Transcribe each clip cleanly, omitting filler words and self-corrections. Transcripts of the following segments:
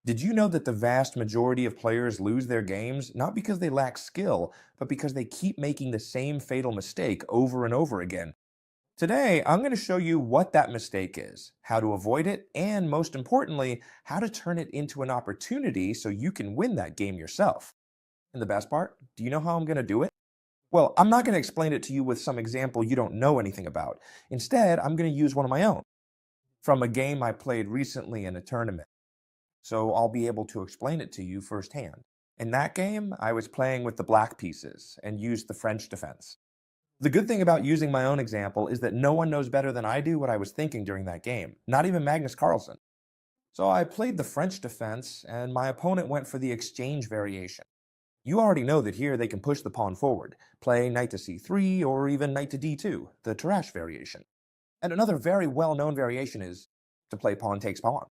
Did you know that the vast majority of players lose their games not because they lack skill, but because they keep making the same fatal mistake over and over again? Today, I'm going to show you what that mistake is, how to avoid it, and most importantly, how to turn it into an opportunity so you can win that game yourself. And the best part, do you know how I'm going to do it? Well, I'm not going to explain it to you with some example you don't know anything about. Instead, I'm going to use one of my own from a game I played recently in a tournament. So I'll be able to explain it to you firsthand. In that game, I was playing with the black pieces and used the French defense. The good thing about using my own example is that no one knows better than I do what I was thinking during that game, not even Magnus Carlsen. So I played the French defense, and my opponent went for the exchange variation. You already know that here they can push the pawn forward, play knight to c3 or even knight to d2, the Tarrasch variation. And another very well-known variation is to play pawn takes pawn.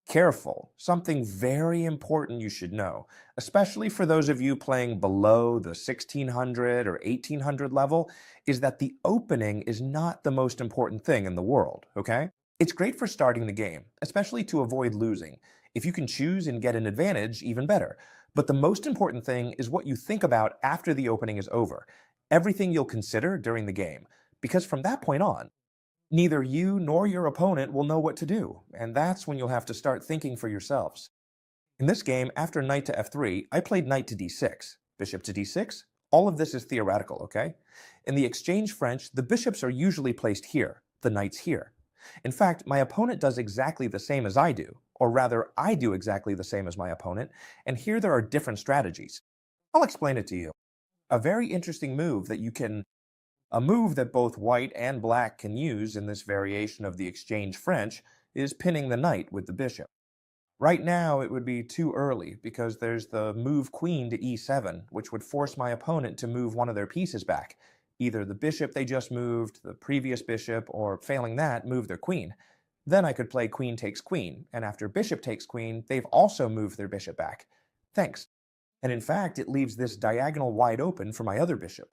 Careful, something very important you should know, especially for those of you playing below the 1600 or 1800 level, is that the opening is not the most important thing in the world, okay? It's great for starting the game, especially to avoid losing. If you can choose and get an advantage, even better. But the most important thing is what you think about after the opening is over, everything you'll consider during the game, because from that point on, neither you nor your opponent will know what to do, and that's when you'll have to start thinking for yourselves. In this game, after knight to f3, I played knight to d6, bishop to d6. All of this is theoretical, okay? In the exchange French, the bishops are usually placed here, the knights here. In fact, my opponent does exactly the same as I do, or rather, I do exactly the same as my opponent, and here there are different strategies. I'll explain it to you. A very interesting move that you can A move that both white and black can use in this variation of the exchange French is pinning the knight with the bishop. Right now it would be too early because there's the move queen to e7, which would force my opponent to move one of their pieces back. Either the bishop they just moved, the previous bishop, or failing that, move their queen. Then I could play queen takes queen, and after bishop takes queen, they've also moved their bishop back. Thanks. And in fact, it leaves this diagonal wide open for my other bishop.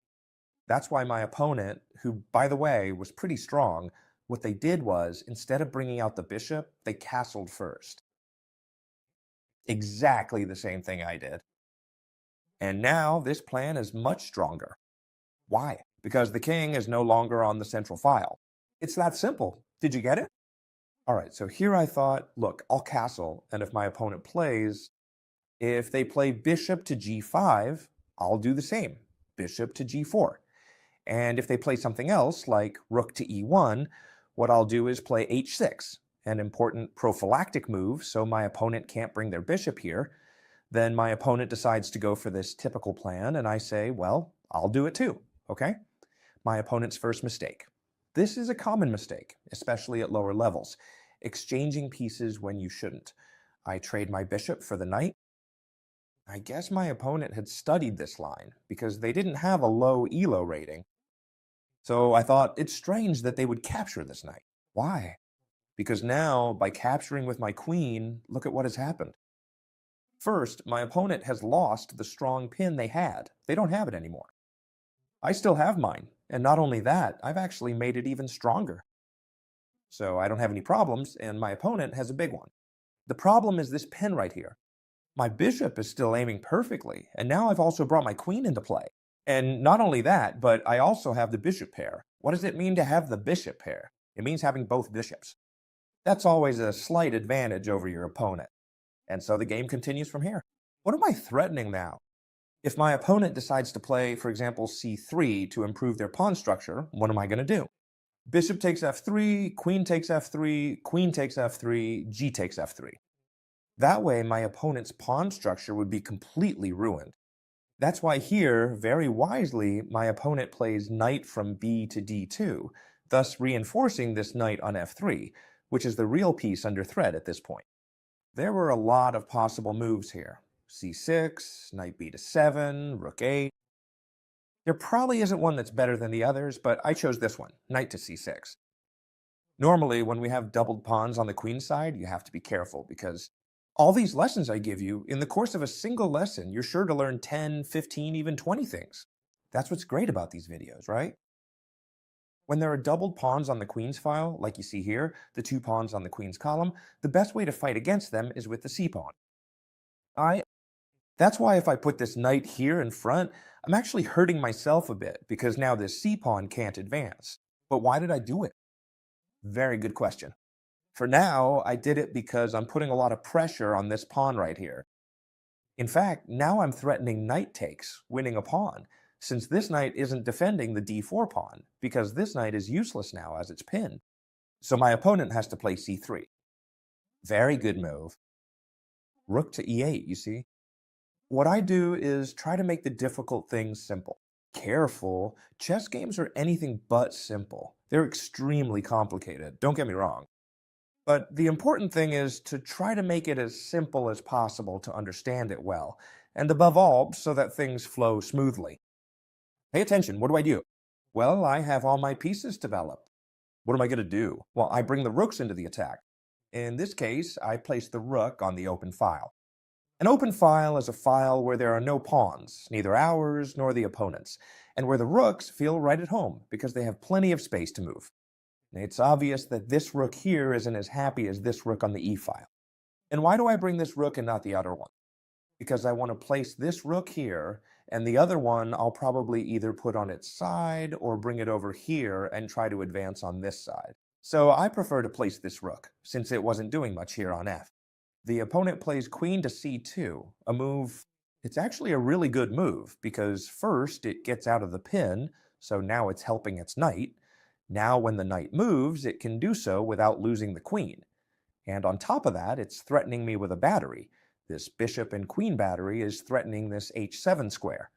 That's why my opponent, who, by the way, was pretty strong, what they did was, instead of bringing out the bishop, they castled first. Exactly the same thing I did. And now this plan is much stronger. Why? Because the king is no longer on the central file. It's that simple. Did you get it? All right, so here I thought, look, I'll castle, and if my opponent plays, if they play bishop to g5, I'll do the same, bishop to g4. And if they play something else, like rook to e1, what I'll do is play h6, an important prophylactic move so my opponent can't bring their bishop here. Then my opponent decides to go for this typical plan, and I say, well, I'll do it too, okay? My opponent's first mistake. This is a common mistake, especially at lower levels, exchanging pieces when you shouldn't. I trade my bishop for the knight. I guess my opponent had studied this line because they didn't have a low ELO rating. So I thought, it's strange that they would capture this knight. Why? Because now, by capturing with my queen, look at what has happened. First, my opponent has lost the strong pin they had. They don't have it anymore. I still have mine, and not only that, I've actually made it even stronger. So I don't have any problems, and my opponent has a big one. The problem is this pin right here. My bishop is still aiming perfectly, and now I've also brought my queen into play. And not only that, but I also have the bishop pair. What does it mean to have the bishop pair? It means having both bishops. That's always a slight advantage over your opponent. And so the game continues from here. What am I threatening now? If my opponent decides to play, for example, c3 to improve their pawn structure, what am I going to do? Bishop takes f3, queen takes f3, queen takes f3, g takes f3. That way, my opponent's pawn structure would be completely ruined. That's why here, very wisely, my opponent plays knight from b to d2, thus reinforcing this knight on f3, which is the real piece under threat at this point. There were a lot of possible moves here. c6, knight b to 7, rook 8. There probably isn't one that's better than the others, but I chose this one, knight to c6. Normally, when we have doubled pawns on the queen side, you have to be careful because all these lessons I give you, in the course of a single lesson, you're sure to learn 10, 15, even 20 things. That's what's great about these videos, right? When there are doubled pawns on the queen's file, like you see here, the two pawns on the queen's column, the best way to fight against them is with the c-pawn. I That's why if I put this knight here in front, I'm actually hurting myself a bit because now this c pawn can't advance. But why did I do it? Very good question. For now, I did it because I'm putting a lot of pressure on this pawn right here. In fact, now I'm threatening knight takes, winning a pawn, since this knight isn't defending the d4 pawn, because this knight is useless now as it's pinned. So my opponent has to play c3. Very good move. Rook to e8, you see? What I do is try to make the difficult things simple. Careful, chess games are anything but simple. They're extremely complicated, don't get me wrong. But the important thing is to try to make it as simple as possible to understand it well, and above all, so that things flow smoothly. Pay attention, what do I do? Well, I have all my pieces developed. What am I going to do? Well, I bring the rooks into the attack. In this case, I place the rook on the open file. An open file is a file where there are no pawns, neither ours nor the opponent's, and where the rooks feel right at home because they have plenty of space to move. It's obvious that this rook here isn't as happy as this rook on the e file. And why do I bring this rook and not the other one? Because I want to place this rook here, and the other one I'll probably either put on its side or bring it over here and try to advance on this side. So I prefer to place this rook, since it wasn't doing much here on f. The opponent plays queen to c2, a move. It's actually a really good move, because first it gets out of the pin, so now it's helping its knight. Now when the knight moves, it can do so without losing the queen. And on top of that, it's threatening me with a battery. This bishop and queen battery is threatening this h7 square.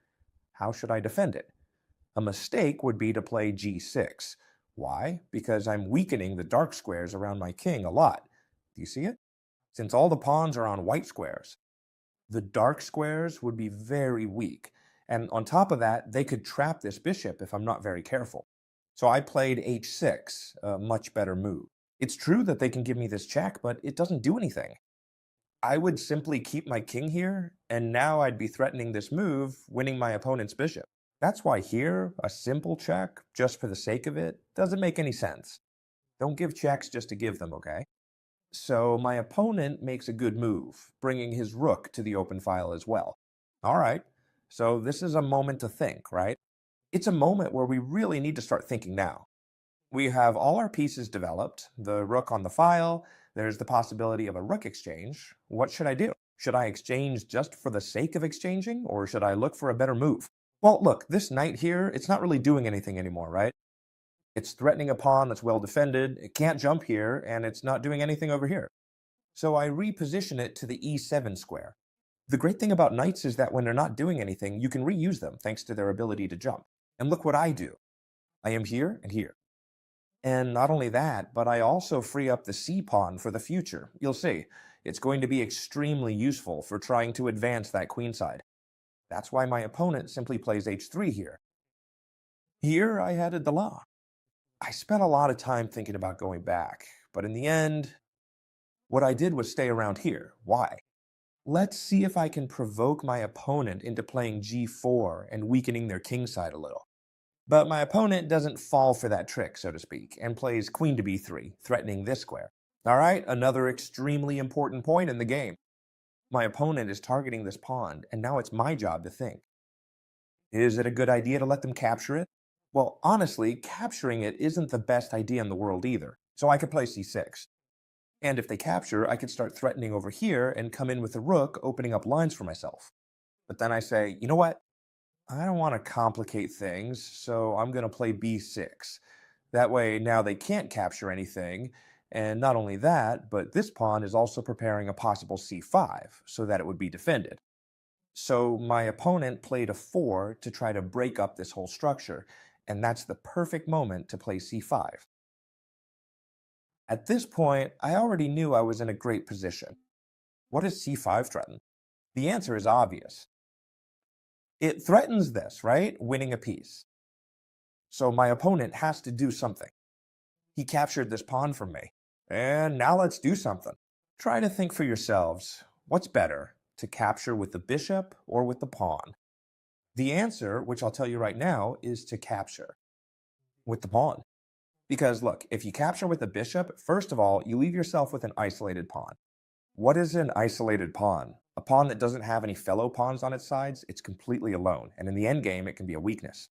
How should I defend it? A mistake would be to play g6. Why? Because I'm weakening the dark squares around my king a lot. Do you see it? Since all the pawns are on white squares, the dark squares would be very weak. And on top of that, they could trap this bishop if I'm not very careful. So I played h6, a much better move. It's true that they can give me this check, but it doesn't do anything. I would simply keep my king here, and now I'd be threatening this move, winning my opponent's bishop. That's why here, a simple check, just for the sake of it, doesn't make any sense. Don't give checks just to give them, okay? So my opponent makes a good move, bringing his rook to the open file as well. All right, so this is a moment to think, right? It's a moment where we really need to start thinking now. We have all our pieces developed, the rook on the file, there's the possibility of a rook exchange. What should I do? Should I exchange just for the sake of exchanging, or should I look for a better move? Well, look, this knight here, it's not really doing anything anymore, right? It's threatening a pawn that's well defended, it can't jump here, and it's not doing anything over here. So I reposition it to the e7 square. The great thing about knights is that when they're not doing anything, you can reuse them thanks to their ability to jump. And look what I do. I am here and here. And not only that, but I also free up the c pawn for the future. You'll see, it's going to be extremely useful for trying to advance that queenside. That's why my opponent simply plays h3 here. Here I had a dilemma. I spent a lot of time thinking about going back, but in the end, what I did was stay around here. Why? Let's see if I can provoke my opponent into playing g4 and weakening their kingside a little. But my opponent doesn't fall for that trick, so to speak, and plays queen to b3, threatening this square. Alright, another extremely important point in the game. My opponent is targeting this pawn, and now it's my job to think. Is it a good idea to let them capture it? Well, honestly, capturing it isn't the best idea in the world either, so I could play c6. And if they capture, I could start threatening over here and come in with the rook, opening up lines for myself. But then I say, you know what? I don't want to complicate things, so I'm going to play b6. That way, now they can't capture anything, and not only that, but this pawn is also preparing a possible c5, so that it would be defended. So my opponent played a 4 to try to break up this whole structure, and that's the perfect moment to play c5. At this point, I already knew I was in a great position. What does c5 threaten? The answer is obvious. It threatens this, right? Winning a piece. So my opponent has to do something. He captured this pawn from me. And now let's do something. Try to think for yourselves. What's better, to capture with the bishop or with the pawn? The answer, which I'll tell you right now, is to capture with the pawn. Because look, if you capture with the bishop, first of all, you leave yourself with an isolated pawn. What is an isolated pawn? A pawn that doesn't have any fellow pawns on its sides, it's completely alone, and in the endgame, it can be a weakness.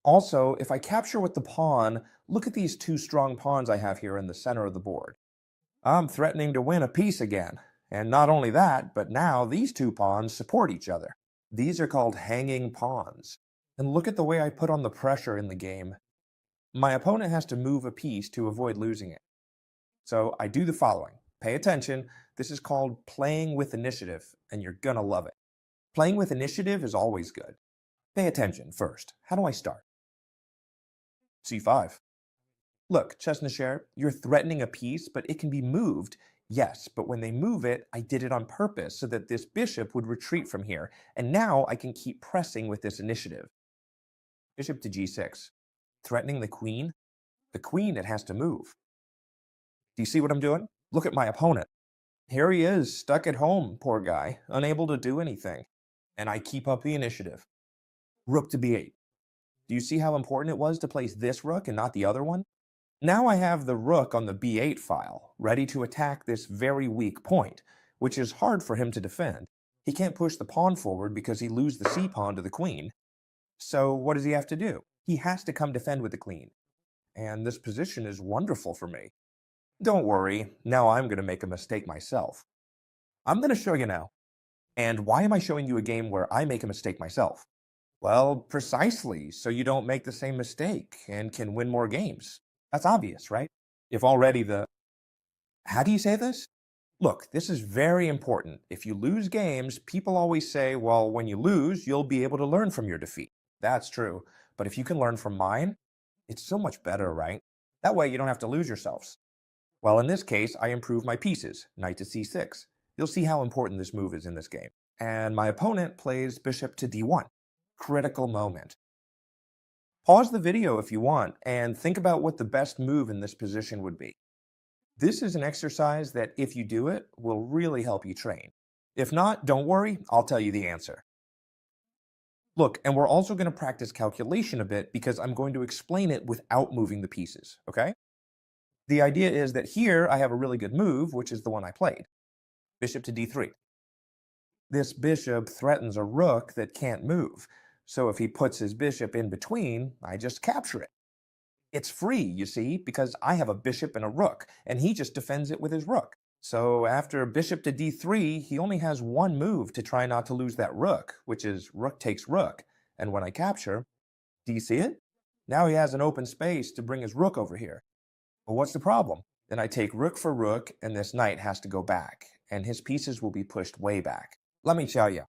Also, if I capture with the pawn, look at these two strong pawns I have here in the center of the board. I'm threatening to win a piece again. And not only that, but now these two pawns support each other. These are called hanging pawns. And look at the way I put on the pressure in the game. My opponent has to move a piece to avoid losing it. So I do the following. Pay attention. This is called playing with initiative, and you're gonna love it. Playing with initiative is always good. Pay attention first. How do I start? C5. Look, Chestnut, you're threatening a piece, but it can be moved. Yes, but when they move it, I did it on purpose so that this bishop would retreat from here, and now I can keep pressing with this initiative. Bishop to g6. Threatening the queen? The queen, it has to move. Do you see what I'm doing? Look at my opponent. Here he is, stuck at home, poor guy, unable to do anything. And I keep up the initiative. Rook to b8. Do you see how important it was to place this rook and not the other one? Now I have the rook on the b8 file, ready to attack this very weak point, which is hard for him to defend. He can't push the pawn forward because he loses the c-pawn to the queen. So what does he have to do? He has to come defend with the queen. And this position is wonderful for me. Don't worry, now I'm going to make a mistake myself. I'm going to show you now. And why am I showing you a game where I make a mistake myself? Well, precisely, so you don't make the same mistake and can win more games. That's obvious, right? If already How do you say this? Look, this is very important. If you lose games, people always say, well, when you lose, you'll be able to learn from your defeat. That's true. But if you can learn from mine, it's so much better, right? That way you don't have to lose yourselves. Well, in this case, I improve my pieces, knight to c6. You'll see how important this move is in this game. And my opponent plays bishop to d1. Critical moment. Pause the video if you want and think about what the best move in this position would be. This is an exercise that, if you do it, will really help you train. If not, don't worry, I'll tell you the answer. Look, and we're also going to practice calculation a bit because I'm going to explain it without moving the pieces, okay? The idea is that here I have a really good move, which is the one I played. Bishop to d3. This bishop threatens a rook that can't move. So if he puts his bishop in between, I just capture it. It's free, you see, because I have a bishop and a rook, and he just defends it with his rook. So after bishop to d3, he only has one move to try not to lose that rook, which is rook takes rook. And when I capture, do you see it? Now he has an open space to bring his rook over here. Well, what's the problem? Then I take rook for rook, and this knight has to go back, and his pieces will be pushed way back. Let me tell you.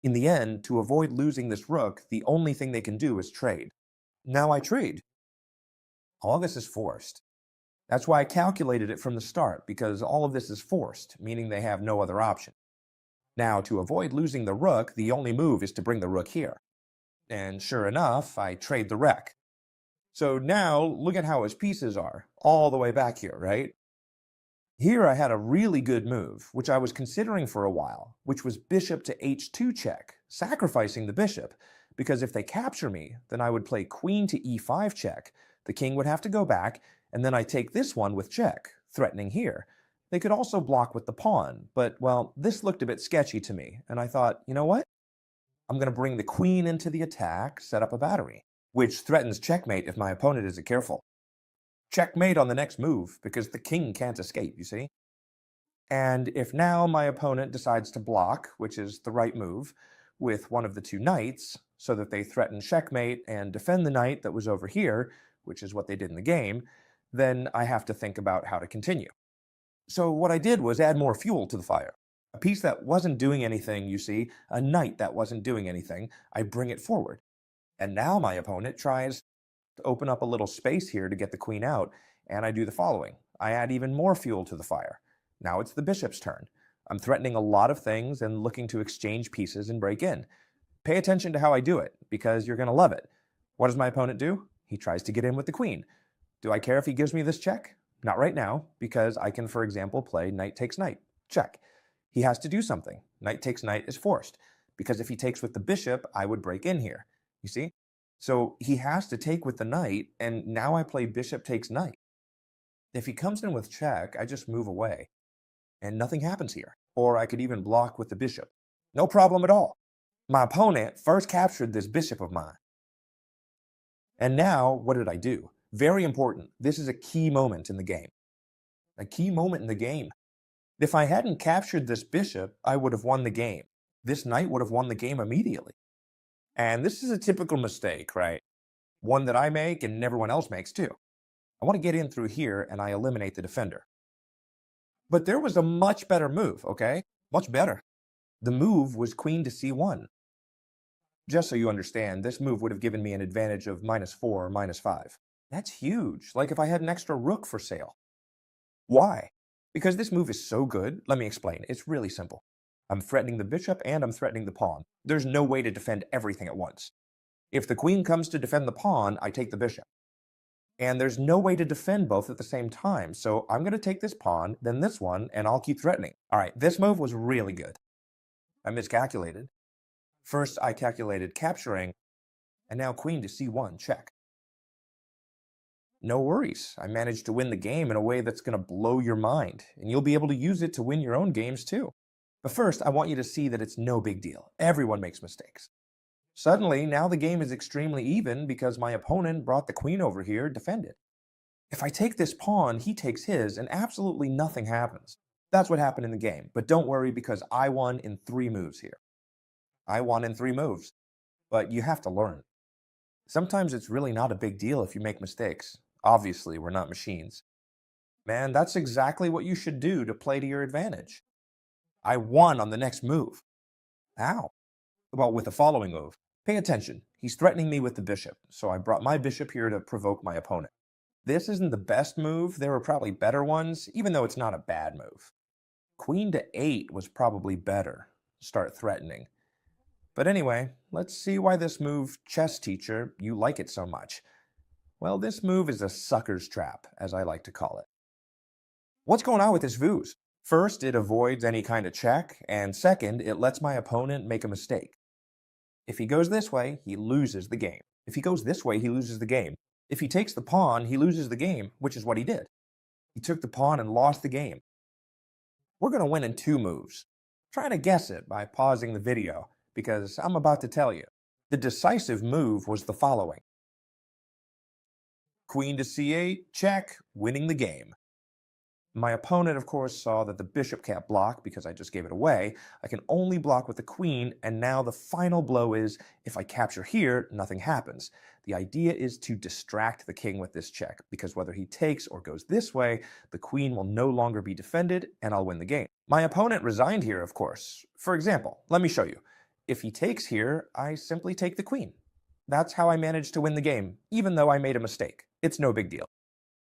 In the end, to avoid losing this rook, the only thing they can do is trade. Now I trade. All this is forced. That's why I calculated it from the start, because all of this is forced, meaning they have no other option. Now, to avoid losing the rook, the only move is to bring the rook here. And sure enough, I trade the wreck. So now, look at how his pieces are, all the way back here, right? Here I had a really good move, which I was considering for a while, which was bishop to h2 check, sacrificing the bishop, because if they capture me, then I would play queen to e5 check, the king would have to go back, and then I take this one with check, threatening here. They could also block with the pawn, but, well, this looked a bit sketchy to me, and I thought, you know what? I'm going to bring the queen into the attack, set up a battery, which threatens checkmate if my opponent isn't careful. Checkmate on the next move, because the king can't escape, you see? And if now my opponent decides to block, which is the right move, with one of the two knights, so that they threaten checkmate and defend the knight that was over here, which is what they did in the game, then I have to think about how to continue. So what I did was add more fuel to the fire. A piece that wasn't doing anything, you see, a knight that wasn't doing anything, I bring it forward. And now my opponent tries to open up a little space here to get the queen out, and I do the following. I add even more fuel to the fire. Now it's the bishop's turn. I'm threatening a lot of things and looking to exchange pieces and break in. Pay attention to how I do it, because you're going to love it. What does my opponent do? He tries to get in with the queen. Do I care if he gives me this check? Not right now, because I can, for example, play knight takes knight. Check. He has to do something. Knight takes knight is forced, because if he takes with the bishop, I would break in here. You see? So he has to take with the knight, and now I play bishop takes knight. If he comes in with check, I just move away, and nothing happens here. or I could even block with the bishop. No problem at all. My opponent first captured this bishop of mine. And now, what did I do? Very important. This is a key moment in the game. A key moment in the game. If I hadn't captured this bishop, I would have won the game. This knight would have won the game immediately. And this is a typical mistake, right? One that I make and everyone else makes too. I want to get in through here and I eliminate the defender. But there was a much better move, okay? Much better. The move was queen to c1. Just so you understand, this move would have given me an advantage of -4 or -5. That's huge, like if I had an extra rook for sale. Why? Because this move is so good. Let me explain. It's really simple. I'm threatening the bishop and I'm threatening the pawn. There's no way to defend everything at once. If the queen comes to defend the pawn, I take the bishop. And there's no way to defend both at the same time, so I'm going to take this pawn, then this one, and I'll keep threatening. All right, this move was really good. I miscalculated. First, I calculated capturing, and now queen to c1, check. No worries, I managed to win the game in a way that's going to blow your mind, and you'll be able to use it to win your own games too. But first, I want you to see that it's no big deal. Everyone makes mistakes. Suddenly, now the game is extremely even because my opponent brought the queen over here defended. If I take this pawn, he takes his, and absolutely nothing happens. That's what happened in the game, but don't worry because I won in 3 moves here. I won in 3 moves, but you have to learn. Sometimes it's really not a big deal if you make mistakes. Obviously, we're not machines. Man, that's exactly what you should do to play to your advantage. I won on the next move. How? Well, with the following move. Pay attention. He's threatening me with the bishop, so I brought my bishop here to provoke my opponent. This isn't the best move. There were probably better ones, even though it's not a bad move. Queen to 8 was probably better. Start threatening. But anyway, let's see why this move, chess teacher, you like it so much. Well, this move is a sucker's trap, as I like to call it. What's going on with this vuse? First, it avoids any kind of check, and second, it lets my opponent make a mistake. If he goes this way, he loses the game. If he goes this way, he loses the game. If he takes the pawn, he loses the game, which is what he did. He took the pawn and lost the game. We're going to win in 2 moves. Try to guess it by pausing the video, because I'm about to tell you. The decisive move was the following. Queen to c8, check, winning the game. My opponent, of course, saw that the bishop can't block because I just gave it away. I can only block with the queen, and now the final blow is, if I capture here, nothing happens. The idea is to distract the king with this check, because whether he takes or goes this way, the queen will no longer be defended, and I'll win the game. My opponent resigned here, of course. For example, let me show you. If he takes here, I simply take the queen. That's how I managed to win the game, even though I made a mistake. It's no big deal.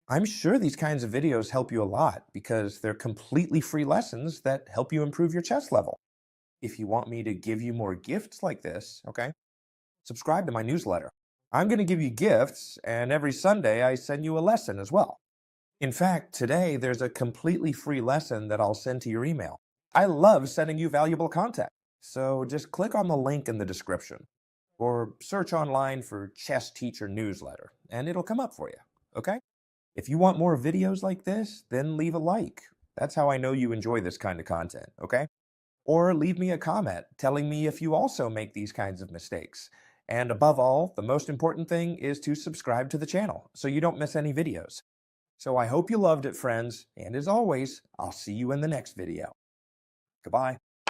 I'm sure these kinds of videos help you a lot because they're completely free lessons that help you improve your chess level. If you want me to give you more gifts like this, okay, subscribe to my newsletter. I'm going to give you gifts, and every Sunday I send you a lesson as well. In fact, today there's a completely free lesson that I'll send to your email. I love sending you valuable content, so just click on the link in the description or search online for Chess Teacher Newsletter, and it'll come up for you, okay? If you want more videos like this, then leave a like. That's how I know you enjoy this kind of content, okay? Or leave me a comment telling me if you also make these kinds of mistakes. And above all, the most important thing is to subscribe to the channel so you don't miss any videos. So I hope you loved it, friends, and as always, I'll see you in the next video. Goodbye.